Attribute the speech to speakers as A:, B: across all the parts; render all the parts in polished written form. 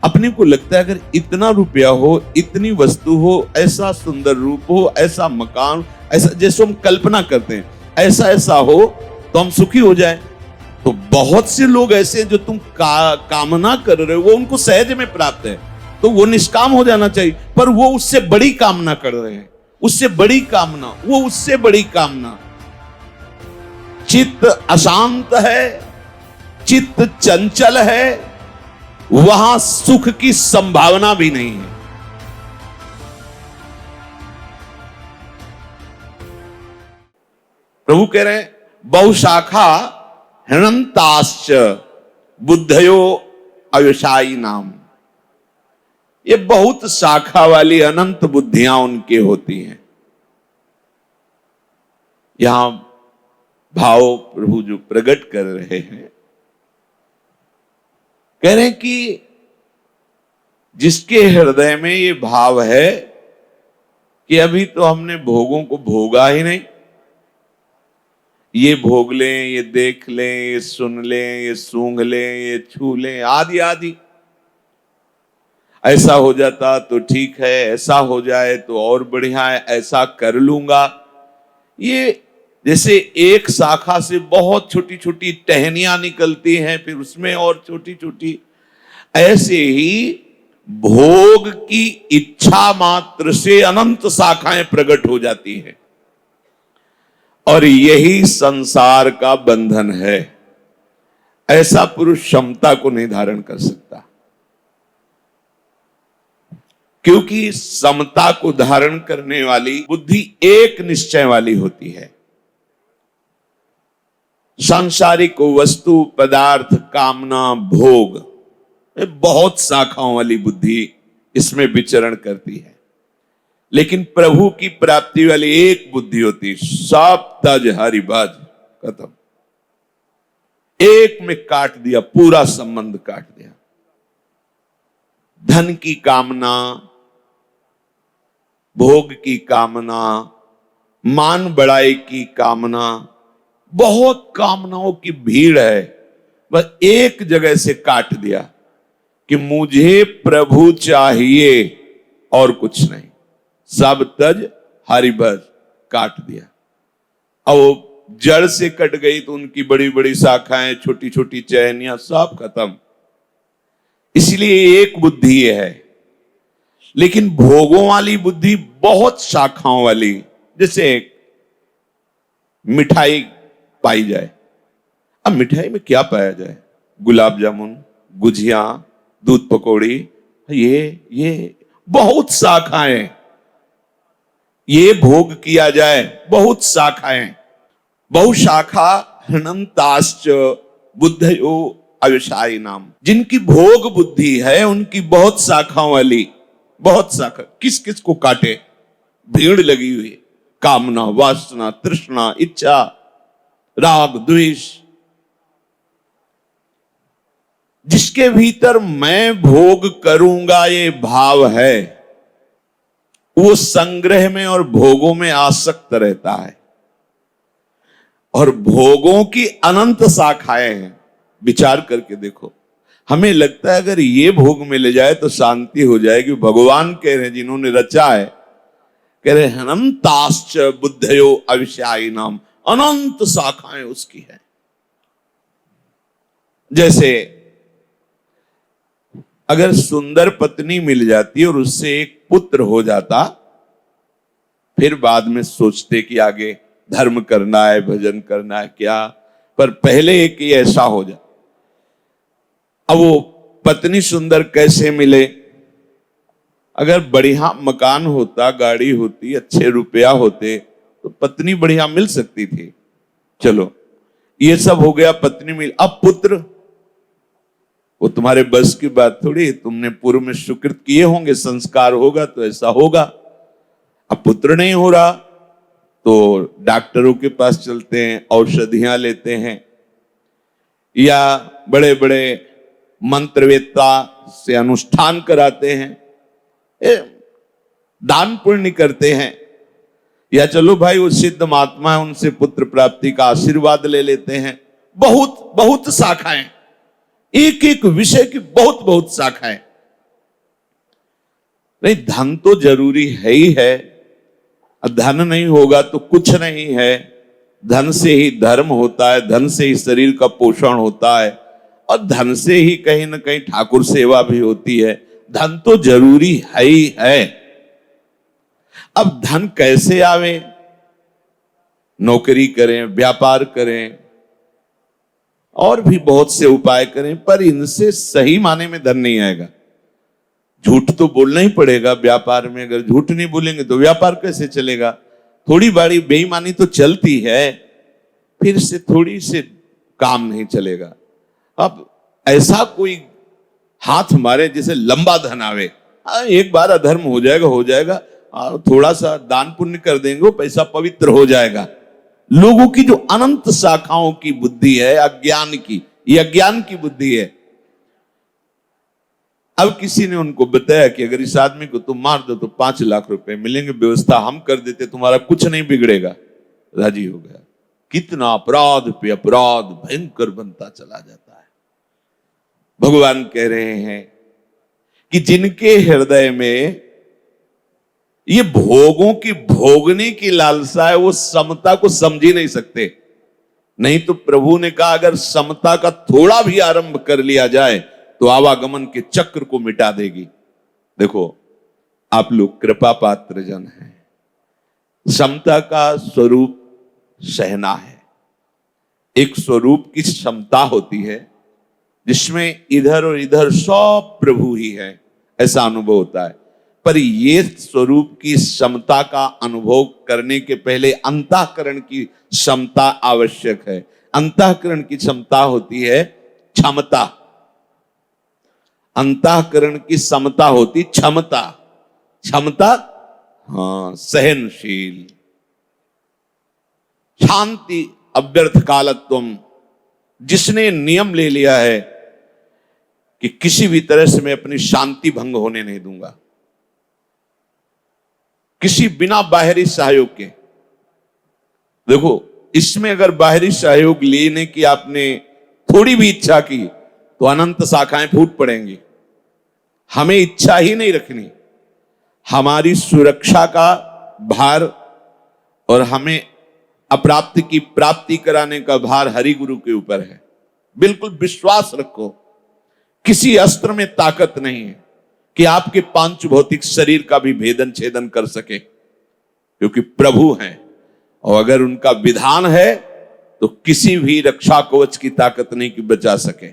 A: अपने को लगता है अगर इतना रुपया हो, इतनी वस्तु हो, ऐसा सुंदर रूप हो, ऐसा मकान, ऐसा जैसे हम कल्पना करते हैं, ऐसा ऐसा हो तो हम सुखी हो जाए। तो बहुत से लोग ऐसे हैं जो तुम कामना कर रहे हो वो उनको सहज में प्राप्त है, तो वो निष्काम हो जाना चाहिए। पर वो उससे बड़ी कामना कर रहे हैं, उससे बड़ी कामना, वो उससे बड़ी कामना। चित्त अशांत है, चित्त चंचल है, वहां सुख की संभावना भी नहीं है। प्रभु कह रहे हैं बहुशाखा हृणंताश्च बुद्धयो अव्यवसायी नाम। ये बहुत शाखा वाली अनंत बुद्धियां उनके होती हैं। यहां भाव प्रभु जो प्रकट कर रहे हैं, कह रहे हैं कि जिसके हृदय में ये भाव है कि अभी तो हमने भोगों को भोगा ही नहीं, ये भोग लें, ये देख लें, ये सुन लें, ये सूंघ लें, ये छू लें, आदि आदि, ऐसा हो जाता तो ठीक है, ऐसा हो जाए तो और बढ़िया है, ऐसा कर लूंगा। ये जैसे एक शाखा से बहुत छोटी छोटी टहनियां निकलती हैं, फिर उसमें और छोटी छोटी, ऐसे ही भोग की इच्छा मात्र से अनंत शाखाएं प्रकट हो जाती हैं। और यही संसार का बंधन है। ऐसा पुरुष क्षमता को नहीं धारण कर सकता, क्योंकि समता को धारण करने वाली बुद्धि एक निश्चय वाली होती है। सांसारिक वस्तु, पदार्थ, कामना, भोग, बहुत शाखाओं वाली बुद्धि इसमें विचरण करती है। लेकिन प्रभु की प्राप्ति वाली एक बुद्धि होती, सब तज हरिभज, खत्म। एक में काट दिया, पूरा संबंध काट दिया। धन की कामना, भोग की कामना, मान बढ़ाई की कामना, बहुत कामनाओं की भीड़ है, बस एक जगह से काट दिया कि मुझे प्रभु चाहिए और कुछ नहीं। सब तज हरिभज, काट दिया। और वो जड़ से कट गई तो उनकी बड़ी बड़ी शाखाएं, छोटी छोटी चैनियां, सब खत्म। इसलिए एक बुद्धि है। लेकिन भोगों वाली बुद्धि बहुत शाखाओं वाली, जैसे मिठाई पाई जाए। अब मिठाई में क्या पाया जाए? गुलाब जामुन, गुजिया, दूध पकौड़ी, ये बहुत शाखाएं। ये भोग किया जाए, बहुत शाखाएं। बहुशाखा हृणंताश्च बुद्धयो अव्यवसायी नाम। जिनकी भोग बुद्धि है उनकी बहुत शाखाओं वाली, बहुत शाखा। किस किस को काटे? भीड़ लगी हुई, कामना, वासना, तृष्णा, इच्छा, राग, द्वेष। जिसके भीतर मैं भोग करूंगा ये भाव है, वो संग्रह में और भोगों में आसक्त रहता है। और भोगों की अनंत शाखाएं हैं। विचार करके देखो, हमें लगता है अगर ये भोग मिल जाए तो शांति हो जाएगी। भगवान कह रहे हैं, जिन्होंने रचा है, कह रहे हनंताश्च बुद्धयो अव्यवसायी नाम। अनंत शाखाएं उसकी है। जैसे अगर सुंदर पत्नी मिल जाती और उससे एक पुत्र हो जाता, फिर बाद में सोचते कि आगे धर्म करना है, भजन करना है क्या, पर पहले एक ही ऐसा हो जाए। अब वो पत्नी सुंदर कैसे मिले? अगर बढ़िया मकान होता, गाड़ी होती, अच्छे रुपया होते, तो पत्नी बढ़िया मिल सकती थी। चलो ये सब हो गया, पत्नी मिल। अब पुत्र, वो तुम्हारे बस की बात थोड़ी। तुमने पूर्व में सुकृत किए होंगे, संस्कार होगा तो ऐसा होगा। अब पुत्र नहीं हो रहा तो डॉक्टरों के पास चलते हैं, औषधियां लेते हैं, या बड़े बड़े मंत्रवेत्ता से अनुष्ठान कराते हैं, दान पुण्य करते हैं, या चलो भाई वो सिद्ध महात्मा है उनसे पुत्र प्राप्ति का आशीर्वाद ले लेते हैं। बहुत बहुत शाखाएं, एक एक विषय की बहुत बहुत शाखाएं। नहीं, धन तो जरूरी है ही है। धन नहीं होगा तो कुछ नहीं है। धन से ही धर्म होता है, धन से ही शरीर का पोषण होता है, और धन से ही कहीं ना कहीं ठाकुर सेवा भी होती है। धन तो जरूरी है ही है। अब धन कैसे आवे? नौकरी करें, व्यापार करें, और भी बहुत से उपाय करें, पर इनसे सही माने में धन नहीं आएगा। झूठ तो बोलना ही पड़ेगा व्यापार में। अगर झूठ नहीं बोलेंगे तो व्यापार कैसे चलेगा? थोड़ी बड़ी बेईमानी तो चलती है, फिर से थोड़ी से काम नहीं चलेगा। अब ऐसा कोई हाथ मारे जिसे लंबा धन आवे, एक बार अधर्म हो जाएगा, हो जाएगा, थोड़ा सा दान पुण्य कर देंगे, वो पैसा पवित्र हो जाएगा। लोगों की जो अनंत शाखाओं की बुद्धि है अज्ञान की, ये अज्ञान की बुद्धि है। अब किसी ने उनको बताया कि अगर इस आदमी को तुम मार दो तो 5 लाख रुपए मिलेंगे, व्यवस्था हम कर देते, तुम्हारा कुछ नहीं बिगड़ेगा। राजी हो गया। कितना अपराध पे अपराध भयंकर बनता चला जाता है। भगवान कह रहे हैं कि जिनके हृदय में ये भोगों की भोगने की लालसा है, वो समता को समझ ही नहीं सकते। नहीं तो प्रभु ने कहा अगर समता का थोड़ा भी आरंभ कर लिया जाए तो आवागमन के चक्र को मिटा देगी। देखो, आप लोग कृपा पात्र जन हैं। समता का स्वरूप सहना है। एक स्वरूप की क्षमता होती है जिसमें इधर और इधर सब प्रभु ही है, ऐसा अनुभव होता है। पर ये स्वरूप की समता का अनुभव करने के पहले अंतःकरण की क्षमता आवश्यक है। अंतःकरण की क्षमता होती है क्षमता। अंतःकरण की समता होती क्षमता। क्षमता, हाँ, सहनशील, शांति, अव्यर्थ कालत्वम। जिसने नियम ले लिया है कि किसी भी तरह से मैं अपनी शांति भंग होने नहीं दूंगा, किसी बिना बाहरी सहयोग के। देखो, इसमें अगर बाहरी सहयोग लेने की आपने थोड़ी भी इच्छा की तो अनंत शाखाएं फूट पड़ेंगी। हमें इच्छा ही नहीं रखनी। हमारी सुरक्षा का भार और हमें अप्राप्ति की प्राप्ति कराने का भार हरि गुरु के ऊपर है। बिल्कुल विश्वास रखो, किसी अस्त्र में ताकत नहीं है कि आपके पांच भौतिक शरीर का भी भेदन छेदन कर सके, क्योंकि प्रभु हैं। और अगर उनका विधान है तो किसी भी रक्षा कवच की ताकत नहीं कि बचा सके।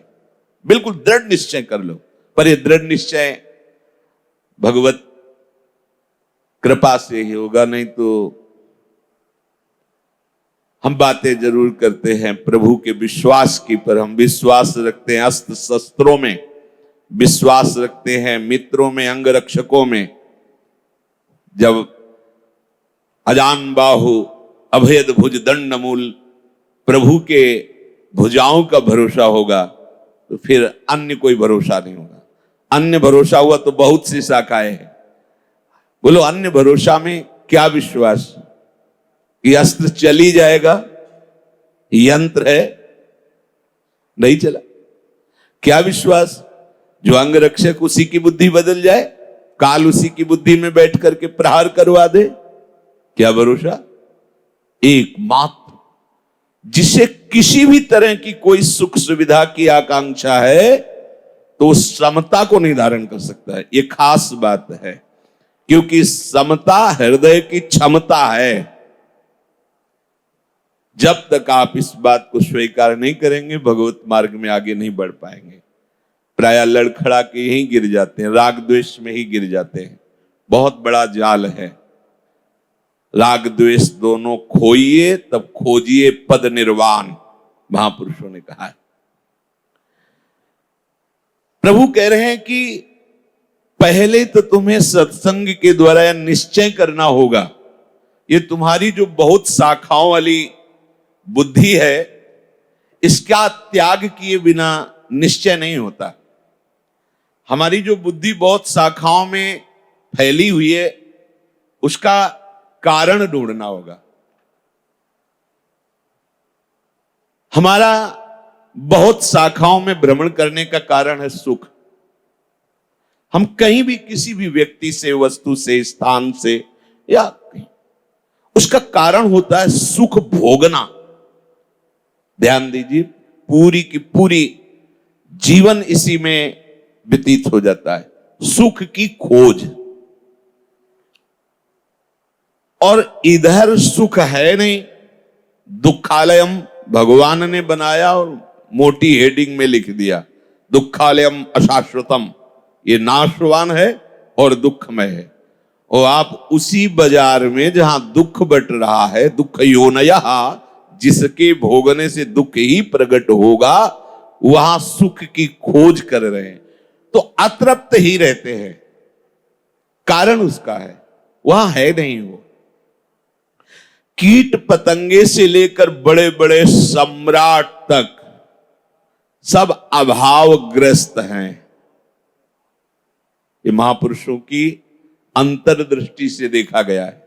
A: बिल्कुल दृढ़ निश्चय कर लो। पर यह दृढ़ निश्चय भगवत कृपा से ही होगा, नहीं तो हम बातें जरूर करते हैं प्रभु के विश्वास की, पर हम विश्वास रखते हैं अस्त्र शस्त्रों में, विश्वास रखते हैं मित्रों में, अंगरक्षकों में। जब अजान बाहु अभेद भुज दंड मूल प्रभु के भुजाओं का भरोसा होगा तो फिर अन्य कोई भरोसा नहीं होगा। अन्य भरोसा हुआ तो बहुत सी शाखाएं हैं। बोलो, अन्य भरोसा में क्या विश्वास कि अस्त्र चली जाएगा? यंत्र है, नहीं चला। क्या विश्वास? जो अंगरक्षक उसी की बुद्धि बदल जाए, काल उसी की बुद्धि में बैठ करके प्रहार करवा दे? क्या भरोसा? एकमात्र जिसे किसी भी तरह की कोई सुख सुविधा की आकांक्षा है तो समता को नहीं धारण कर सकता है। यह खास बात है, क्योंकि समता हृदय की क्षमता है। जब तक आप इस बात को स्वीकार नहीं करेंगे, भगवत मार्ग में आगे नहीं बढ़ पाएंगे। प्राय लड़खड़ा के यहीं गिर जाते हैं, राग द्वेष में ही गिर जाते हैं। बहुत बड़ा जाल है। राग द्वेष दोनों खोइए तब खोजिए पद निर्वाण, महापुरुषों ने कहा है। प्रभु कह रहे हैं कि पहले तो तुम्हें सत्संग के द्वारा यह निश्चय करना होगा। ये तुम्हारी जो बहुत शाखाओं वाली बुद्धि है, इसका त्याग किए बिना निश्चय नहीं होता। हमारी जो बुद्धि बहुत शाखाओं में फैली हुई है, उसका कारण ढूंढना होगा। हमारा बहुत शाखाओं में भ्रमण करने का कारण है सुख। हम कहीं भी किसी भी व्यक्ति से, वस्तु से, स्थान से या कहीं, उसका कारण होता है सुख भोगना। ध्यान दीजिए, पूरी की पूरी जीवन इसी में व्यतीत हो जाता है, सुख की खोज। और इधर सुख है नहीं, दुखालयम भगवान ने बनाया और मोटी हेडिंग में लिख दिया, दुखालयम अशाश्वतम, ये नाशवान है और दुखमय है। और आप उसी बाजार में जहां दुख बट रहा है, दुख योनया, जिसके भोगने से दुख ही प्रकट होगा, वहां सुख की खोज कर रहे हैं तो अतृप्त ही रहते हैं। कारण उसका है, वहां है नहीं वो। कीट पतंगे से लेकर बड़े बड़े सम्राट तक सब अभावग्रस्त हैं। ये महापुरुषों की अंतर्दृष्टि से देखा गया है।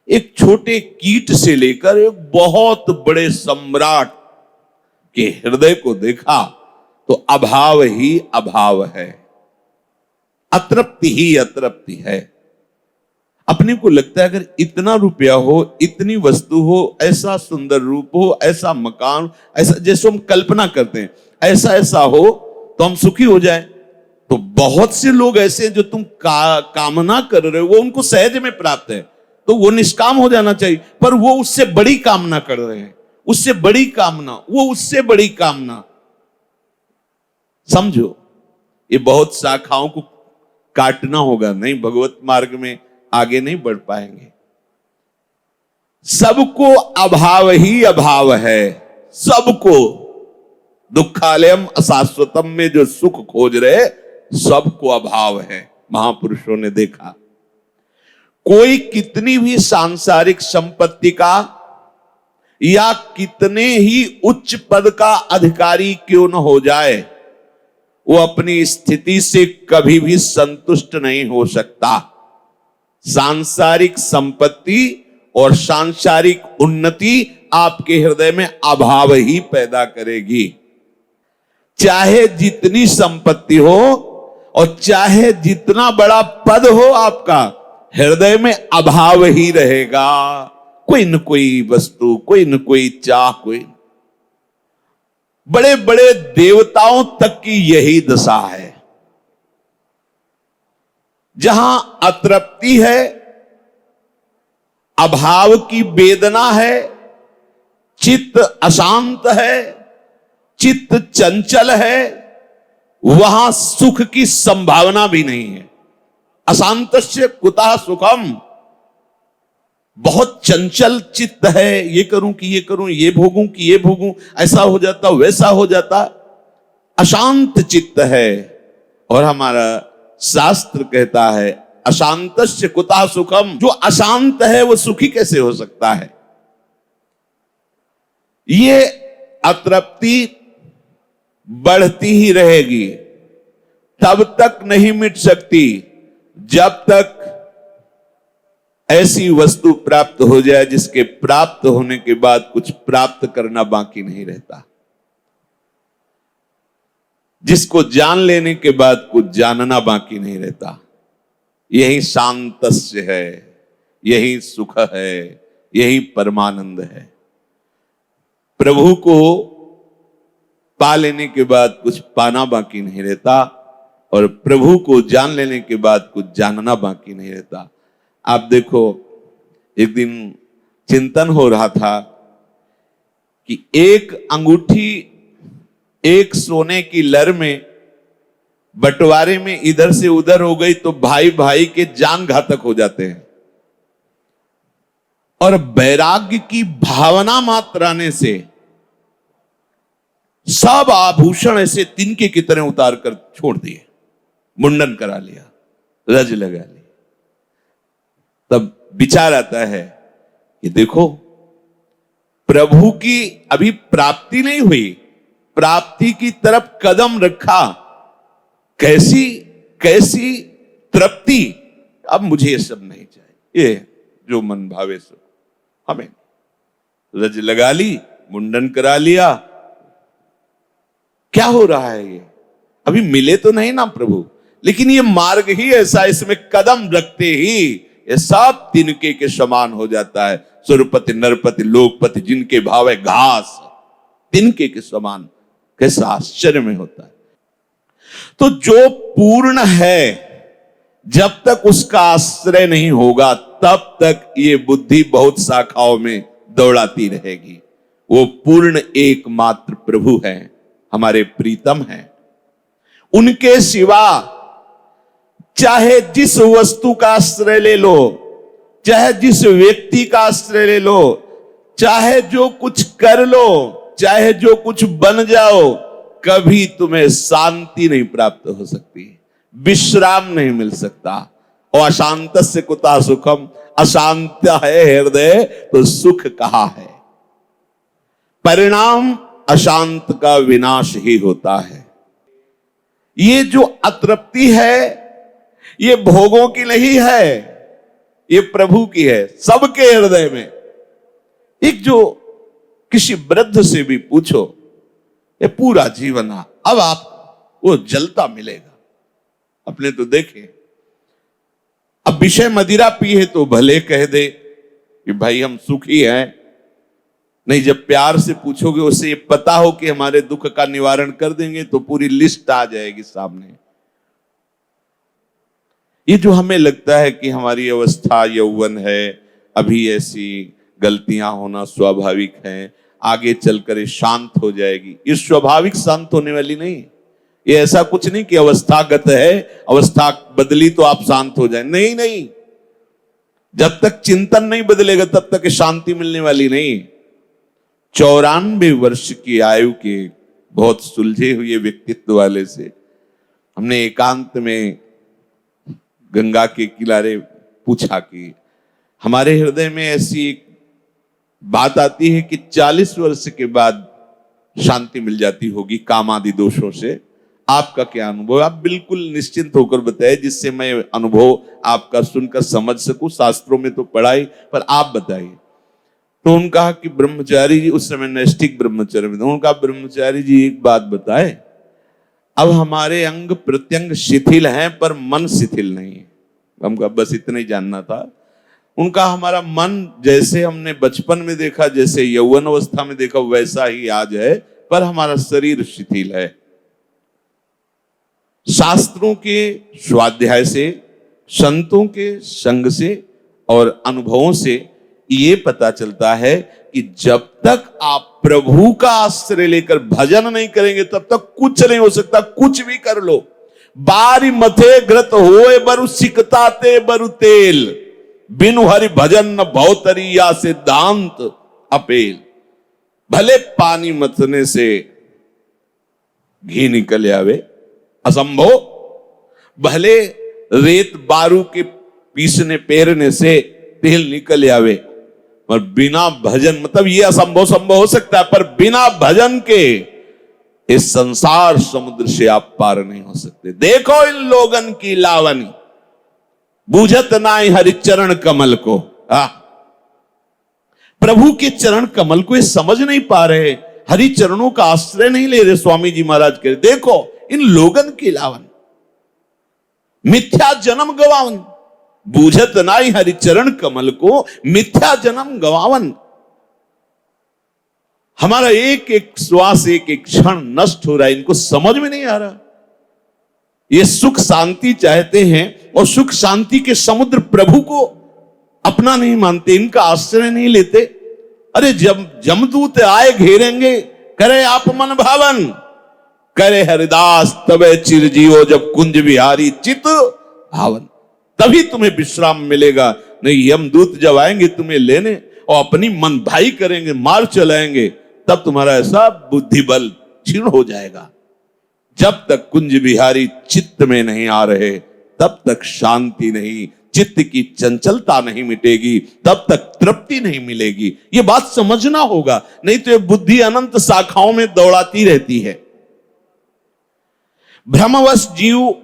A: एक छोटे कीट से लेकर एक बहुत बड़े सम्राट के हृदय को देखा तो अभाव ही अभाव है, अतृप्ति ही अतृप्ति है। अपने को लगता है अगर इतना रुपया हो, इतनी वस्तु हो, ऐसा सुंदर रूप हो, ऐसा मकान, ऐसा जैसे हम कल्पना करते हैं, ऐसा ऐसा हो तो हम सुखी हो जाएं। तो बहुत से लोग ऐसे हैं जो तुम कामना कर रहे हो वो उनको सहज में प्राप्त है, तो वो निष्काम हो जाना चाहिए, पर वो उससे बड़ी कामना कर रहे हैं, उससे बड़ी कामना, वो उससे बड़ी कामना। समझो, ये बहुत शाखाओं को काटना होगा, नहीं भगवत मार्ग में आगे नहीं बढ़ पाएंगे। सबको अभाव ही अभाव है, सबको। दुखालयम अशाश्वतम में जो सुख खोज रहे, सबको अभाव है। महापुरुषों ने देखा, कोई कितनी भी सांसारिक संपत्ति का या कितने ही उच्च पद का अधिकारी क्यों न हो जाए, वो अपनी स्थिति से कभी भी संतुष्ट नहीं हो सकता। सांसारिक संपत्ति और सांसारिक उन्नति आपके हृदय में अभाव ही पैदा करेगी। चाहे जितनी संपत्ति हो और चाहे जितना बड़ा पद हो, आपका हृदय में अभाव ही रहेगा। कोई न कोई वस्तु, कोई न कोई चाह, कोई बड़े बड़े देवताओं तक की यही दशा है। जहां अतृप्ति है, अभाव की वेदना है, चित्त अशांत है, चित्त चंचल है, वहां सुख की संभावना भी नहीं है। अशांतस्य कुतः सुखम, बहुत चंचल चित्त है, ये करूं कि ये करूं, ये भोगूं कि ये भोगूं, ऐसा हो जाता वैसा हो जाता, अशांत चित्त है। और हमारा शास्त्र कहता है अशांतस्य कुतः सुखम, जो अशांत है वो सुखी कैसे हो सकता है। ये अतृप्ति बढ़ती ही रहेगी, तब तक नहीं मिट सकती जब तक ऐसी वस्तु प्राप्त हो जाए जिसके प्राप्त होने के बाद कुछ प्राप्त करना बाकी नहीं रहता, जिसको जान लेने के बाद कुछ जानना बाकी नहीं रहता। यही शांतस्य है, यही सुख है, यही परमानंद है। प्रभु को पा लेने के बाद कुछ पाना बाकी नहीं रहता और प्रभु को जान लेने के बाद कुछ जानना बाकी नहीं रहता। आप देखो, एक दिन चिंतन हो रहा था कि एक अंगूठी एक सोने की लर में बंटवारे में इधर से उधर हो गई तो भाई भाई के जान घातक हो जाते हैं। और वैराग्य की भावना मात्र आने से सब आभूषण ऐसे तिनके की तरह उतार कर छोड़ दिए, मुंडन करा लिया, रज लगा ली। तब विचार आता है कि देखो, प्रभु की अभी प्राप्ति नहीं हुई, प्राप्ति की तरफ कदम रखा, कैसी कैसी तृप्ति। अब मुझे ये सब नहीं चाहिए, ये जो मन भावे सो हमें। रज लगा ली, मुंडन करा लिया, क्या हो रहा है ये? अभी मिले तो नहीं ना प्रभु, लेकिन ये मार्ग ही ऐसा, इसमें कदम रखते ही ये सब तिनके के समान हो जाता है। सुरपति, नरपति, लोकपति, जिनके भाव है घास, तिनके के समान। कैसा आश्चर्य में होता है। तो जो पूर्ण है, जब तक उसका आश्रय नहीं होगा तब तक ये बुद्धि बहुत शाखाओं में दौड़ाती रहेगी। वो पूर्ण एकमात्र प्रभु है, हमारे प्रीतम है। उनके सिवा चाहे जिस वस्तु का आश्रय ले लो, चाहे जिस व्यक्ति का आश्रय ले लो, चाहे जो कुछ कर लो, चाहे जो कुछ बन जाओ, कभी तुम्हें शांति नहीं प्राप्त हो सकती, विश्राम नहीं मिल सकता। और अशांत से कुता सुखम, अशांत है हृदय तो सुख कहाँ है। परिणाम अशांत का विनाश ही होता है। ये जो अतृप्ति है, ये भोगों की नहीं है, ये प्रभु की है, सबके हृदय में। एक जो किसी वृद्ध से भी पूछो, ये पूरा जीवन अब आप वो जलता मिलेगा। अपने तो देखे, अब विषय मदिरा पी है तो भले कह दे कि भाई हम सुखी हैं, नहीं जब प्यार से पूछोगे, उससे ये पता हो कि हमारे दुख का निवारण कर देंगे, तो पूरी लिस्ट आ जाएगी सामने। ये जो हमें लगता है कि हमारी अवस्था यौवन है, अभी ऐसी गलतियां होना स्वाभाविक है, आगे चलकर ये शांत हो जाएगी, ये स्वाभाविक शांत होने वाली नहीं। ये ऐसा कुछ नहीं कि अवस्थागत है, अवस्था बदली तो आप शांत हो जाए, नहीं नहीं। जब तक चिंतन नहीं बदलेगा तब तक शांति मिलने वाली नहीं। 94 वर्ष की आयु के बहुत सुलझे हुए व्यक्तित्व वाले से हमने एकांत में गंगा के किनारे पूछा कि हमारे हृदय में ऐसी एक बात आती है कि 40 वर्ष के बाद शांति मिल जाती होगी काम आदि दोषों से, आपका क्या अनुभव? आप बिल्कुल निश्चिंत होकर बताए, जिससे मैं अनुभव आपका सुनकर समझ सकूं। शास्त्रों में तो पढ़ाई, पर आप बताइए। तो उन्होंने कहा कि ब्रह्मचारी जी, उस समय नैष्ठिक ब्रह्मचर्य में, उन्होंने कहा ब्रह्मचारी जी एक बात बताए, अब हमारे अंग प्रत्यंग शिथिल हैं पर मन शिथिल नहीं है। हमका बस इतना ही जानना था। उनका हमारा मन जैसे हमने बचपन में देखा, जैसे यौवन अवस्था में देखा, वैसा ही आज है, पर हमारा शरीर शिथिल है। शास्त्रों के स्वाध्याय से, संतों के संग से और अनुभवों से ये पता चलता है कि जब तक आप प्रभु का आश्रय लेकर भजन नहीं करेंगे तब तक कुछ नहीं हो सकता। कुछ भी कर लो, बारी मथे घृत होए बरु सिकताते बरु तेल, बिनु हरि भजन न भवतरिया सिद्धांत अपेल। भले पानी मथने से घी निकल आवे असंभव, भले रेत बारू के पीसने पेरने से तेल निकल आवे, और बिना भजन, मतलब ये असंभव संभव हो सकता है, पर बिना भजन के इस संसार समुद्र से आप पार नहीं हो सकते। देखो इन लोगन की लावनी, बूझत नाई हरिचरण कमल को। प्रभु के चरण कमल को ये समझ नहीं पा रहे, हरि चरणों का आश्रय नहीं ले रहे। स्वामी जी महाराज कह, देखो इन लोगन की लावन, मिथ्या जन्म गवावन, बूझत नाई हरिचरण कमल को, मिथ्या जन्म गवावन। हमारा एक एक श्वास, एक एक क्षण नष्ट हो रहा है, इनको समझ में नहीं आ रहा। ये सुख शांति चाहते हैं और सुख शांति के समुद्र प्रभु को अपना नहीं मानते, इनका आश्रय नहीं लेते। अरे जब जमदूत आए घेरेंगे, करे आप मन भावन, करे हरिदास तबे चिरजीवो, जब कुंज विहारी चित भावन, तभी तुम्हें विश्राम मिलेगा। नहीं, यमदूत जब आएंगे तुम्हें लेने और अपनी मन भाई करेंगे, मार चलाएंगे, तब तुम्हारा ऐसा बुद्धि बल क्षीण हो जाएगा। जब तक कुंज बिहारी चित्त में नहीं आ रहे तब तक शांति नहीं, चित्त की चंचलता नहीं मिटेगी, तब तक तृप्ति नहीं मिलेगी। ये बात समझना होगा, नहीं तो ये बुद्धि अनंत शाखाओं में दौड़ाती रहती है। भ्रमवश जीव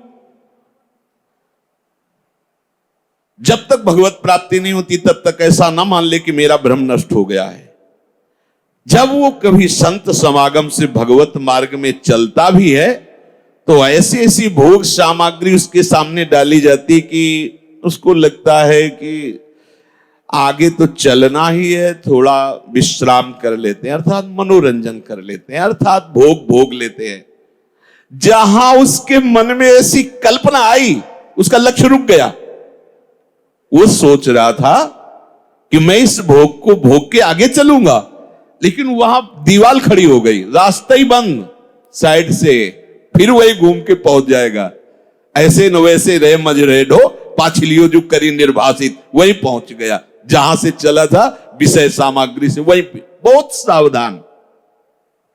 A: जब तक भगवत प्राप्ति नहीं होती तब तक ऐसा ना मान ले कि मेरा भ्रम नष्ट हो गया है। जब वो कभी संत समागम से भगवत मार्ग में चलता भी है तो ऐसी ऐसी भोग सामग्री उसके सामने डाली जाती कि उसको लगता है कि आगे तो चलना ही है, थोड़ा विश्राम कर लेते हैं, अर्थात मनोरंजन कर लेते हैं, अर्थात भोग भोग लेते हैं। जहां उसके मन में ऐसी कल्पना आई, उसका लक्ष्य रुक गया। वो सोच रहा था कि मैं इस भोग को भोग के आगे चलूंगा, लेकिन वहां दीवार खड़ी हो गई, रास्ता ही बंद साइड से, फिर वही घूम के पहुंच जाएगा। ऐसे न वैसे रहे मज रहे ढो, पाछलियो जो करी निर्भाषित, वही पहुंच गया जहां से चला था विषय सामग्री से, वही बहुत सावधान।